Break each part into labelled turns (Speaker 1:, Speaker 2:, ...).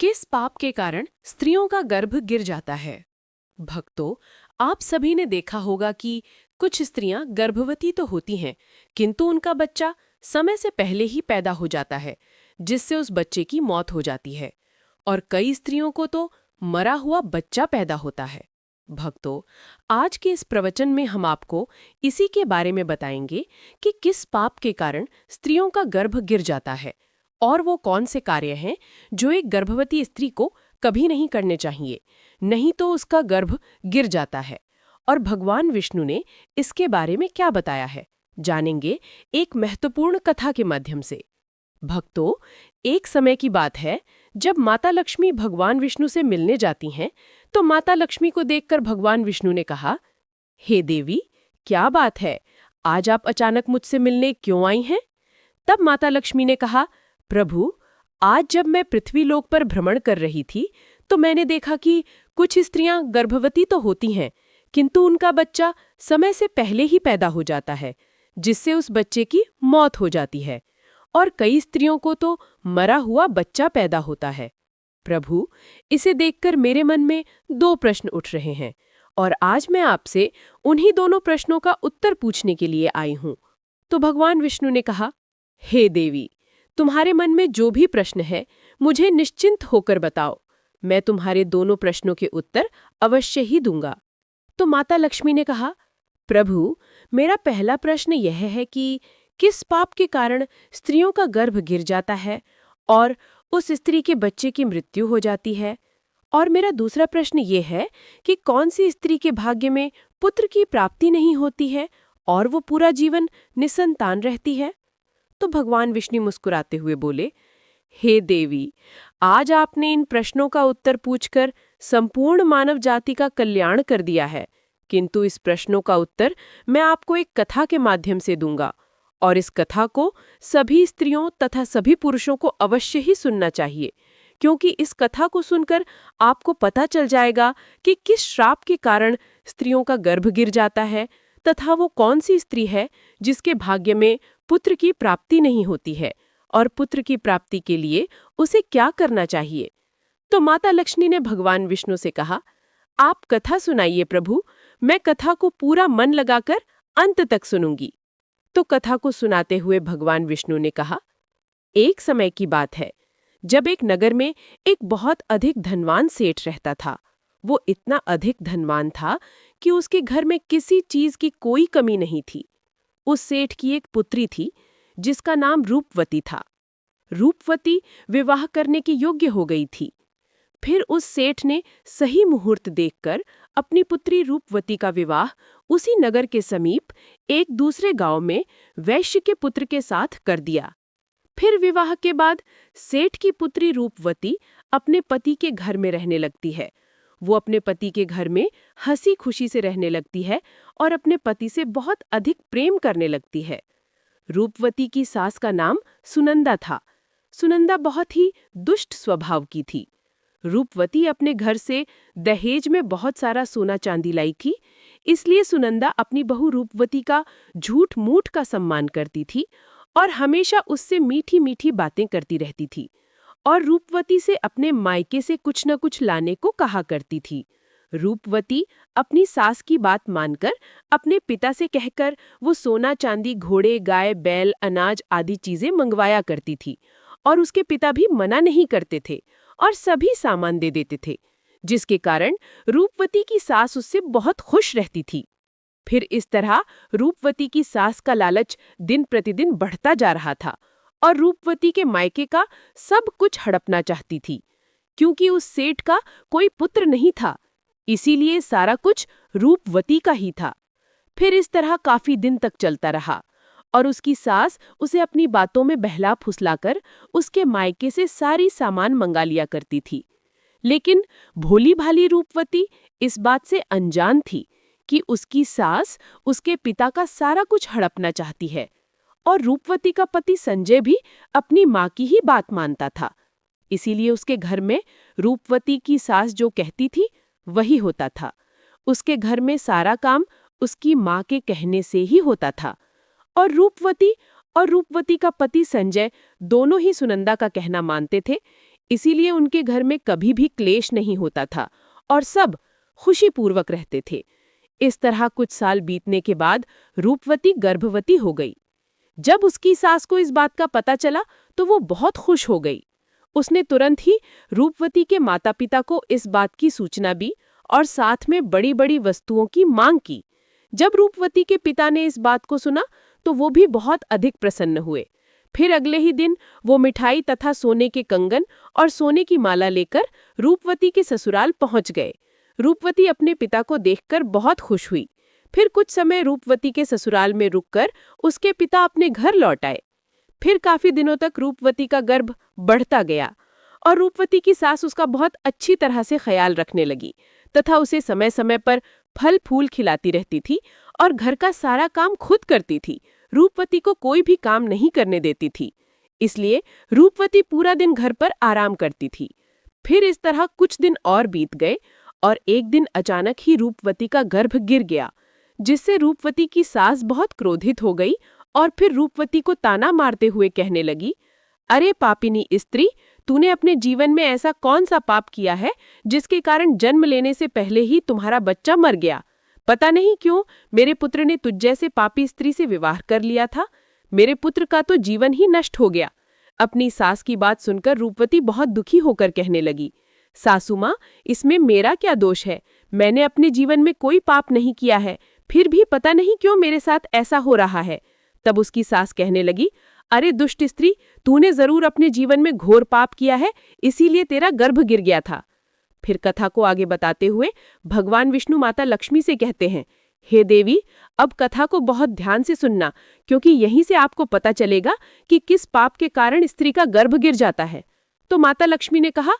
Speaker 1: किस पाप के कारण स्त्रियों का गर्भ गिर जाता है? भक्तों, आप सभी ने देखा होगा कि कुछ स्त्रियां गर्भवती तो होती हैं, किंतु उनका बच्चा समय से पहले ही पैदा हो जाता है, जिससे उस बच्चे की मौत हो जाती है। और कई स्त्रियों को तो मरा हुआ बच्चा पैदा होता है। भक्तों, आज के इस प्रवचन में हम आपको इसी के बारे में बताएंगे कि किस पाप के कारण स्त्रियों का गर्भ गिर जाता है और वो कौन से कार्य हैं जो एक गर्भवती स्त्री को कभी नहीं करने चाहिए, नहीं तो उसका गर्भ गिर जाता है। और भगवान विष्णु ने इसके बारे में क्या बताया है, जानेंगे एक महत्वपूर्ण कथा के माध्यम से। भक्तों, एक समय की बात है जब माता लक्ष्मी भगवान विष्णु से मिलने जाती हैं, तो माता लक्ष्मी को देखकर भगवान विष्णु ने कहा, हे देवी, क्या बात है, आज आप अचानक मुझसे मिलने क्यों आई हैं? तब माता लक्ष्मी ने कहा, प्रभु, आज जब मैं पृथ्वी लोक पर भ्रमण कर रही थी तो मैंने देखा कि कुछ स्त्रियां गर्भवती तो होती हैं, किंतु उनका बच्चा समय से पहले ही पैदा हो जाता है, जिससे उस बच्चे की मौत हो जाती है। और कई स्त्रियों को तो मरा हुआ बच्चा पैदा होता है। प्रभु, इसे देखकर मेरे मन में दो प्रश्न उठ रहे हैं और आज मैं आपसे उन्हीं दोनों प्रश्नों का उत्तर पूछने के लिए आई हूँ। तो भगवान विष्णु ने कहा, हे देवी, तुम्हारे मन में जो भी प्रश्न है मुझे निश्चिंत होकर बताओ, मैं तुम्हारे दोनों प्रश्नों के उत्तर अवश्य ही दूंगा। तो माता लक्ष्मी ने कहा, प्रभु, मेरा पहला प्रश्न यह है कि किस पाप के कारण स्त्रियों का गर्भ गिर जाता है और उस स्त्री के बच्चे की मृत्यु हो जाती है। और मेरा दूसरा प्रश्न यह है कि कौन सी स्त्री के भाग्य में पुत्र की प्राप्ति नहीं होती है और वो पूरा जीवन निसंतान रहती है। तो भगवान विष्णु मुस्कुराते हुए बोले, हे देवी, आज आपने इन प्रश्नों का उत्तर पूछकर संपूर्ण मानव जाति का कल्याण कर दिया है, किंतु इस प्रश्नों का उत्तर मैं आपको एक कथा के माध्यम से दूंगा और इस कथा को सभी स्त्रियों तथा सभी पुरुषों को अवश्य ही सुनना चाहिए, क्योंकि इस कथा को सुनकर आपको पता चल जाएगा कि किस श्राप के कारण स्त्रियों का गर्भ गिर जाता है तथा वो कौन सी स्त्री है जिसके भाग्य में पुत्र की प्राप्ति नहीं होती है और पुत्र की प्राप्ति के लिए उसे क्या करना चाहिए। तो माता लक्ष्मी ने भगवान विष्णु से कहा, आप कथा सुनाइए प्रभु, मैं कथा को पूरा मन लगाकर अंत तक सुनूंगी। तो कथा को सुनाते हुए भगवान विष्णु ने कहा, एक समय की बात है जब एक नगर में एक बहुत अधिक धनवान सेठ रहता था। वो इतना अधिक धनवान था कि उसके घर में किसी चीज की कोई कमी नहीं थी। उस सेठ की एक पुत्री थी जिसका नाम रूपवती था। रूपवती विवाह करने की योग्य हो गई थी। फिर उस सेठ ने सही मुहूर्त देखकर अपनी पुत्री रूपवती का विवाह उसी नगर के समीप एक दूसरे गांव में वैश्य के पुत्र के साथ कर दिया। फिर विवाह के बाद सेठ की पुत्री रूपवती अपने पति के घर में रहने लगती है। वो अपने पति के घर में हंसी खुशी से रहने लगती है और अपने पति से बहुत अधिक प्रेम करने लगती है। रूपवती की सास का नाम सुनंदा था। सुनंदा बहुत ही दुष्ट स्वभाव की थी। रूपवती अपने घर से दहेज में बहुत सारा सोना चांदी लाई थी, इसलिए सुनंदा अपनी बहू रूपवती का झूठ मूठ का सम्मान करती थी और हमेशा उससे मीठी मीठी बातें करती रहती थी और रूपवती से अपने मायके से कुछ न कुछ लाने को कहा करती थी। रूपवती अपनी सास की बात मानकर अपने पिता से कहकर वो सोना चांदी, घोड़े, गाय, बैल, अनाज आदि चीजें मंगवाया करती थी और उसके पिता भी मना नहीं करते थे और सभी सामान दे देते थे, जिसके कारण रूपवती की सास उससे बहुत खुश रहती थी। फिर इस तरह रूपवती की सास का लालच दिन प्रतिदिन बढ़ता जा रहा था और रूपवती के मायके का सब कुछ हड़पना चाहती थी। क्योंकि उस सेठ का कोई पुत्र नहीं था, इसीलिए सारा कुछ रूपवती का ही था। फिर इस तरह काफी दिन तक चलता रहा और उसकी सास उसे अपनी बातों में बहला फुसलाकर उसके मायके से सारी सामान मंगा लिया करती थी। लेकिन भोली भाली रूपवती इस बात से अनजान थी कि उसकी सास उसके पिता का सारा कुछ हड़पना चाहती है और रूपवती का पति संजय भी अपनी माँ की ही बात मानता था। इसीलिए उसके घर में रूपवती की सास जो कहती थी वही होता था। उसके घर में सारा काम उसकी माँ के कहने से ही होता था और रूपवती का पति संजय दोनों ही सुनंदा का कहना मानते थे। इसीलिए उनके घर में कभी भी क्लेश नहीं होता था और सब खुशीपूर्वक रहते थे। इस तरह कुछ साल बीतने के बाद रूपवती गर्भवती हो गई। जब उसकी सास को इस बात का पता चला तो वो बहुत खुश हो गई। उसने तुरंत ही रूपवती के माता-पिता को इस बात की सूचना दी और साथ में बड़ी-बड़ी वस्तुओं की मांग की। जब रूपवती के पिता ने इस बात को सुना तो वो भी बहुत अधिक प्रसन्न हुए। फिर अगले ही दिन वो मिठाई तथा सोने के कंगन और सोने की माला लेकर रूपवती के ससुराल पहुंच गए। रूपवती अपने पिता को देखकर बहुत खुश हुई। फिर कुछ समय रूपवती के ससुराल में रुककर उसके पिता अपने घर लौट आए। फिर काफी दिनों तक रूपवती का गर्भ बढ़ता गया और रूपवती की सास उसका बहुत अच्छी तरह से ख्याल रखने लगी तथा उसे समय समय पर फल फूल खिलाती रहती थी और घर का सारा काम खुद करती थी। रूपवती को कोई भी काम नहीं करने देती थी, इसलिए रूपवती पूरा दिन घर पर आराम करती थी। फिर इस तरह कुछ दिन और बीत गए और एक दिन अचानक ही रूपवती का गर्भ गिर गया, जिससे रूपवती की सास बहुत क्रोधित हो गई और फिर रूपवती को ताना मारते हुए कहने लगी, अरे पापिनी स्त्री, तूने अपने जीवन में ऐसा कौन सा पाप किया है जिसके कारण जन्म लेने से पहले ही तुम्हारा बच्चा मर गया? पता नहीं क्यों मेरे पुत्र ने तुझ जैसे पापी स्त्री से विवाह कर लिया था। मेरे पुत्र का तो जीवन ही नष्ट हो गया। अपनी सास की बात सुनकर रूपवती बहुत दुखी होकर कहने लगी, सासू माँ, इसमें मेरा क्या दोष है? मैंने अपने जीवन में कोई पाप नहीं किया है, फिर भी पता नहीं क्यों मेरे साथ ऐसा हो रहा है। तब उसकी सास कहने लगी, अरे दुष्ट स्त्री, तूने जरूर अपने जीवन में घोर पाप किया है, इसीलिए तेरा गर्भ गिर गया था। फिर कथा को आगे बताते हुए भगवान विष्णु माता लक्ष्मी से कहते हैं, हे देवी, अब कथा को बहुत ध्यान से सुनना, क्योंकि यहीं से आपको पता चलेगा कि किस पाप के कारण स्त्री का गर्भ गिर जाता है। तो माता लक्ष्मी ने कहा,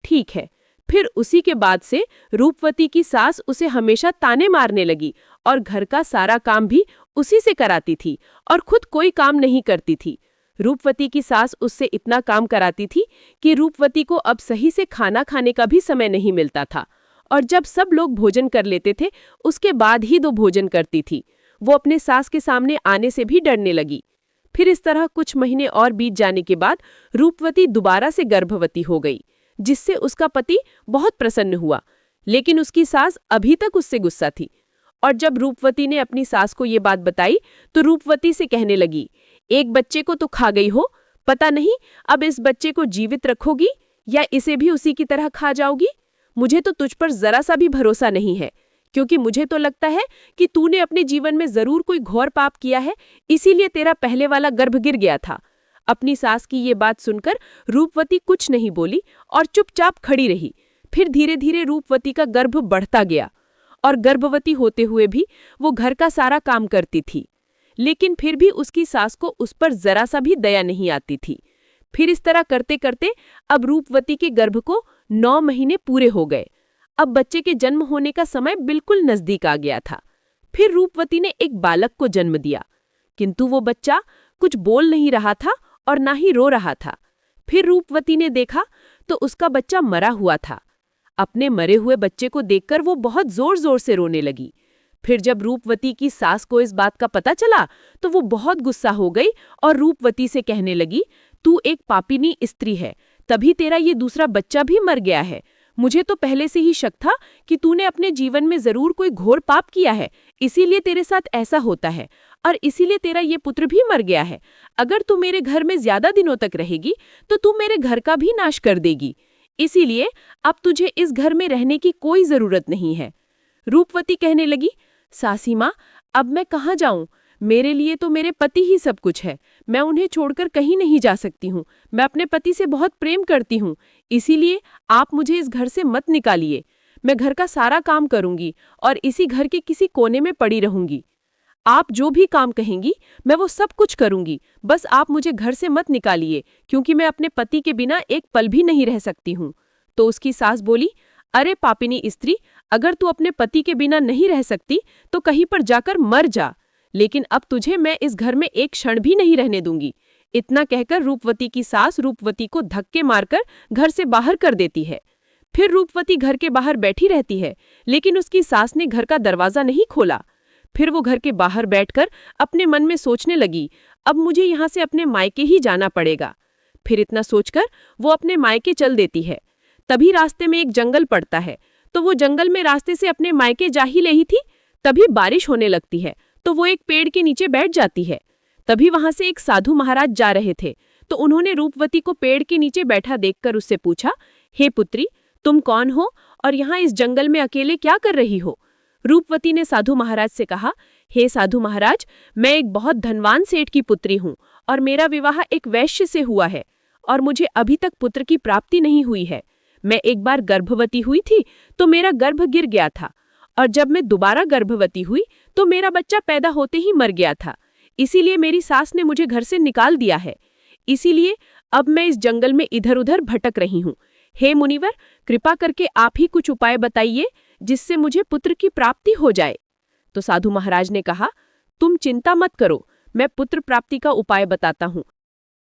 Speaker 1: ठीक है। फिर उसी के बाद से रूपवती की सास उसे हमेशा ताने मारने लगी और घर का सारा काम भी उसी से कराती थी और खुद कोई काम नहीं करती थी। रूपवती की सास उससे इतना काम कराती थी कि रूपवती को अब सही से खाना खाने का भी समय नहीं मिलता था और जब सब लोग भोजन कर लेते थे उसके बाद ही वो भोजन करती थी। वो अपने सास के सामने आने से भी डरने लगी। फिर इस तरह कुछ महीने और बीत जाने के बाद रूपवती दोबारा से गर्भवती हो गई, जिससे उसका पति बहुत प्रसन्न हुआ, लेकिन उसकी सास अभी तक उससे गुस्सा थी। और जब रूपवती ने अपनी सास को ये बात बताई तो रूपवती से कहने लगी, एक बच्चे को तो खा गई हो, पता नहीं अब इस बच्चे को जीवित रखोगी या इसे भी उसी की तरह खा जाओगी। मुझे तो तुझ पर जरा सा भी भरोसा नहीं है, क्योंकि मुझे तो लगता है कि तूने अपने जीवन में जरूर कोई घोर पाप किया है, इसीलिए तेरा पहले वाला गर्भ गिर गया था। अपनी सास की ये बात सुनकर रूपवती कुछ नहीं बोली और चुपचाप खड़ी रही। फिर धीरे धीरे रूपवती का गर्भ बढ़ता गया और गर्भवती होते हुए भी वो घर का सारा काम करती थी, लेकिन फिर भी उसकी सास को उस पर जरा सा भी दया नहीं आती थी। फिर इस तरह करते करते अब रूपवती के गर्भ को 9 महीने पूरे हो गए। अब बच्चे के जन्म होने का समय बिल्कुल नजदीक आ गया था। फिर रूपवती ने एक बालक को जन्म दिया, किंतु वो बच्चा कुछ बोल नहीं रहा था और ना ही रो रहा था। फिर रूपवती ने देखा तो उसका बच्चा मरा हुआ था। अपने मरे हुए बच्चे को देखकर वो बहुत जोर जोर से रोने लगी। फिर जब रूपवती की सास को इस बात का पता चला तो वो बहुत गुस्सा हो गई और रूपवती से कहने लगी, तू एक पापिनी स्त्री है, तभी तेरा ये दूसरा बच्चा भी मर गया है। मुझे तो पहले से ही शक था कि तूने अपने जीवन में जरूर कोई घोर पाप किया है, इसीलिए तेरे साथ ऐसा होता है और इसीलिए तेरा ये पुत्र भी मर गया है। अगर तू मेरे घर में ज्यादा दिनों तक रहेगी तो तू मेरे घर का भी नाश कर देगी, इसीलिए अब तुझे इस घर में रहने की कोई जरूरत नहीं है। रूपवती कहने लगी, सासी माँ, अब मैं कहाँ जाऊं? मेरे लिए तो मेरे पति ही सब कुछ है। मैं उन्हें छोड़कर कहीं नहीं जा सकती हूँ। मैं अपने पति से बहुत प्रेम करती हूँ, इसीलिए आप मुझे इस घर से मत निकालिए। मैं घर का सारा काम करूंगी और इसी घर के किसी कोने में पड़ी रहूंगी। आप जो भी काम कहेंगी मैं वो सब कुछ करूंगी, बस आप मुझे घर से मत निकालिए, क्योंकि मैं अपने पति के बिना एक पल भी नहीं रह सकती हूँ। तो उसकी सास बोली, अरे पापिनी स्त्री, अगर तू अपने पति के बिना नहीं रह सकती तो कहीं पर जाकर मर जा, लेकिन अब तुझे मैं इस घर में एक क्षण भी नहीं रहने दूंगी। इतना कहकर रूपवती की सास रूपवती को धक्के मारकर घर से बाहर कर देती है। फिर रूपवती घर के बाहर बैठी रहती है, लेकिन उसकी सास ने घर का दरवाजा नहीं खोला। फिर वो घर के बाहर बैठकर अपने मन में सोचने लगी, अब मुझे यहाँ से अपने मायके ही जाना पड़ेगा। फिर इतना सोचकर वो अपने मायके चल देती है। तभी रास्ते में एक जंगल पड़ता है, तो वो जंगल में रास्ते से अपने मायके जा ही रही थी, तभी बारिश होने लगती है, तो वो एक पेड़ के नीचे बैठ जाती है। तभी वहां से एक साधु महाराज जा रहे थे, तो उन्होंने रूपवती को पेड़ के नीचे बैठा देखकर उससे पूछा, हे पुत्री, तुम कौन हो और यहाँ इस जंगल में अकेले क्या कर रही हो? रूपवती ने साधु महाराज से कहा, हे साधु महाराज, मैं एक बहुत धनवान सेठ की पुत्री हूँ और मेरा विवाह एक वैश्य से हुआ है और मुझे अभी तक पुत्र की प्राप्ति नहीं हुई है। मैं एक बार गर्भवती हुई थी तो मेरा गर्भ गिर गया था, और जब मैं दोबारा गर्भवती हुई तो मेरा बच्चा पैदा होते ही मर गया था। इसीलिए मेरी सास ने मुझे घर से निकाल दिया है। इसीलिए अब मैं इस जंगल में इधर उधर भटक रही हूँ। हे मुनिवर, कृपा करके आप ही कुछ उपाय बताइए जिससे मुझे पुत्र की प्राप्ति हो जाए। तो साधु महाराज ने कहा, तुम चिंता मत करो, मैं पुत्र प्राप्ति का उपाय बताता हूँ।